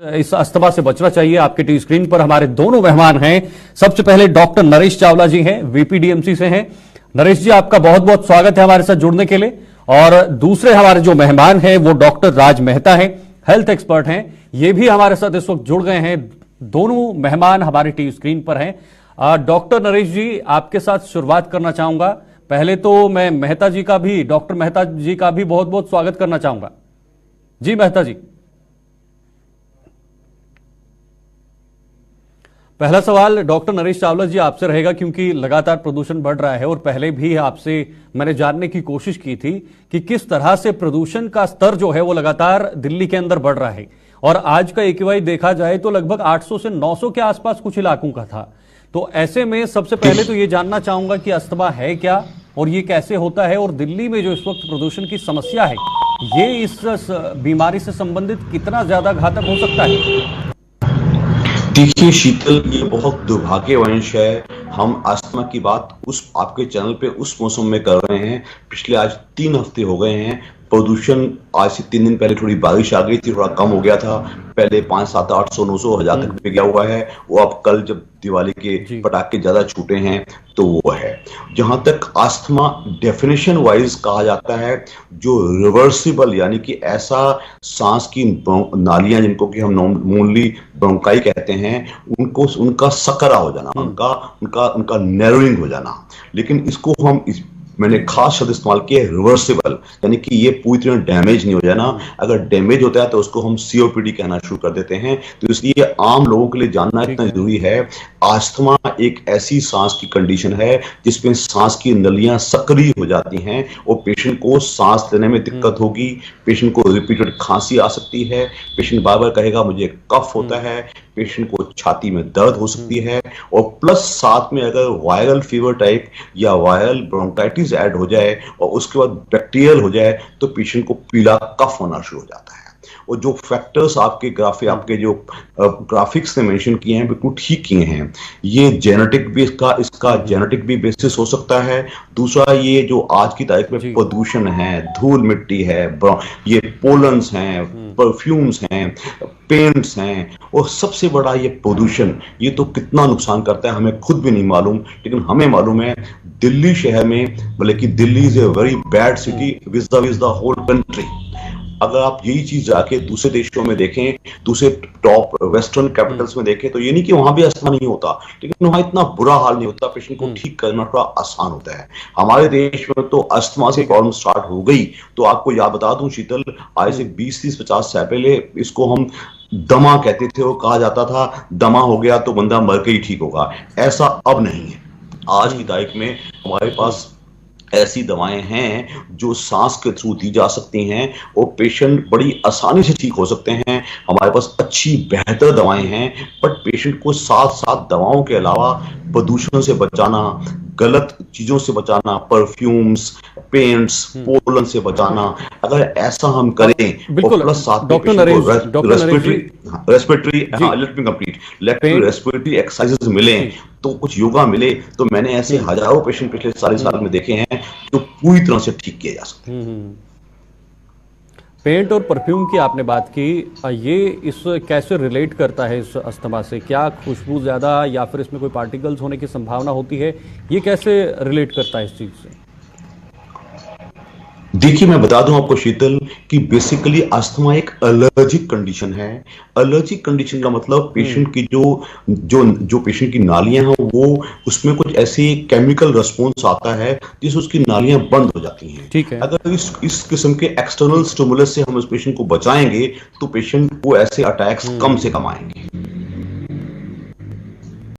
इस अस्थमा से बचना चाहिए। आपके टीवी स्क्रीन पर हमारे दोनों मेहमान हैं। सबसे पहले डॉक्टर नरेश चावला जी हैं, वीपीडीएमसी से हैं। नरेश जी, आपका बहुत बहुत स्वागत है हमारे साथ जुड़ने के लिए। और दूसरे हमारे जो मेहमान हैं वो डॉक्टर राज मेहता हैं, हेल्थ एक्सपर्ट हैं। ये भी हमारे साथ इस वक्त जुड़ गए हैं। दोनों मेहमान हमारे टीवी स्क्रीन पर हैं। डॉक्टर नरेश जी, आपके साथ शुरुआत करना चाहूंगा। पहले तो मैं मेहता जी का भी, डॉक्टर मेहता जी का भी बहुत बहुत स्वागत करना चाहूंगा। जी मेहता जी, पहला सवाल डॉक्टर नरेश चावला जी आपसे रहेगा, क्योंकि लगातार प्रदूषण बढ़ रहा है और पहले भी आपसे मैंने जानने की कोशिश की थी कि किस तरह से प्रदूषण का स्तर जो है वो लगातार दिल्ली के अंदर बढ़ रहा है। और आज का AQI देखा जाए तो लगभग 800 से 900 के आसपास कुछ इलाकों का था। तो ऐसे में सबसे पहले तो ये जानना चाहूंगा कि अस्थमा है क्या और ये कैसे होता है, और दिल्ली में जो इस वक्त प्रदूषण की समस्या है ये इस बीमारी से संबंधित कितना ज्यादा घातक हो सकता है? देखिए शीतल, ये बहुत दुर्भाग्यवश है। हम अस्थमा की बात उस आपके चैनल पे उस मौसम में कर रहे हैं। पिछले आज 3 हफ्ते हो गए हैं। प्रदूषण आज से 3 दिन पहले थोड़ी बारिश आ गई थी, थोड़ा कम हो गया था। पहले 500, 700, 800, 900, 1000 तक पे गया हुआ है। वो अब कल जब दिवाली के पटाखे ज्यादा छूटे हैं तो वो है। जहां तक अस्थमा डेफिनेशन वाइज कहा जाता है, जो रिवर्सिबल यानी कि ऐसा सांस की नालियां जिनको कि हम नॉर्मली ब्रोंकाई कहते हैं, उनका सकरा हो जाना, उनका नैरोइंग हो जाना। लेकिन इसको मैंने खास शब्द इस्तेमाल किया है, रिवर्सिबल, यानी कि ये पूरी तरह डैमेज नहीं हो जाना। अगर डैमेज होता है तो उसको हम COPD कहना शुरू कर देते हैं। तो इसलिए आम लोगों के लिए जानना इतना जरूरी है, अस्थमा एक ऐसी सांस की कंडीशन है जिसमें सांस की नलियां सक्रिय हो जाती हैं और पेशेंट को सांस लेने में दिक्कत होगी। पेशेंट को रिपीटेड खांसी आ सकती है। पेशेंट बार बार कहेगा मुझे कफ होता है। पेशेंट को छाती में दर्द हो सकती है। और प्लस साथ में अगर वायरल फीवर टाइप या वायरल ब्रोंकाइटिस ऐड हो जाए और उसके बाद बैक्टीरियल हो जाए तो पेशेंट को पीला कफ होना शुरू हो जाता है। और जो फैक्टर्स आपके जो ग्राफिक्स ने मेंशन किए हैं बिल्कुल ठीक किए हैं। ये जेनेटिक भी इसका जेनेटिक भी बेसिस हो सकता है। दूसरा, ये जो आज की तारीख में प्रदूषण है, धूल मिट्टी है, ये पोलन्स हैं, परफ्यूम्स हैं, पेंट्स हैं, और सबसे बड़ा ये प्रदूषण, ये तो कितना नुकसान करता है हमें खुद भी नहीं मालूम। लेकिन हमें मालूम है दिल्ली शहर में, मतलब कि Delhi is a very bad city with the whole country. अगर आप यही चीज जाके दूसरे देशों में देखें, दूसरे टॉप वेस्टर्न कैपिटल्स में देखें, तो ये नहीं कि वहां भी अस्थमा नहीं होता, लेकिन वहां इतना बुरा हाल नहीं होता। पेशेंट को ठीक करना थोड़ा आसान होता है। हमारे देश में तो अस्थमा से प्रॉब्लम स्टार्ट हो गई तो आपको याद बता दूं शीतल, आज से 20, 30, 50 साल पहले इसको हम दमा कहते थे। वो कहा जाता था दमा हो गया तो बंदा मर के ही ठीक होगा। ऐसा अब नहीं है। आज की तारीख में हमारे पास ऐसी दवाएं हैं जो सांस के थ्रू दी जा सकती हैं और पेशेंट बड़ी आसानी से ठीक हो सकते हैं। हमारे पास अच्छी बेहतर दवाएं हैं, बट पेशेंट को साथ साथ दवाओं के अलावा प्रदूषण से बचाना, गलत चीजों से बचाना, परफ्यूम्स, पेंट्स, पोलन से बचाना, अगर ऐसा हम करें और प्लस साथ में रेस्पिरेटरी एक्सरसाइजेस मिले, तो कुछ योगा मिले, तो मैंने ऐसे हजारों पेशेंट पिछले सारे साल में देखे हैं जो पूरी तरह से ठीक किए जा सकते हैं। पेंट और परफ्यूम की आपने बात की, ये इस कैसे रिलेट करता है इस अस्थमा से? क्या खुशबू ज्यादा या फिर इसमें कोई पार्टिकल्स होने की संभावना होती है? ये कैसे रिलेट करता है इस चीज से? देखिए, मैं बता दूं आपको शीतल कि बेसिकली अस्थमा एक एलर्जिक कंडीशन है। एलर्जिक कंडीशन का मतलब पेशेंट की जो पेशेंट की नालियां हैं वो उसमें कुछ ऐसे केमिकल रिस्पॉन्स आता है जिससे उसकी नालियां बंद हो जाती हैं। ठीक है। अगर इस किस्म के एक्सटर्नल स्टिमुलस से हम उस पेशेंट को बचाएंगे तो पेशेंट को ऐसे अटैक्स कम से कम आएंगे।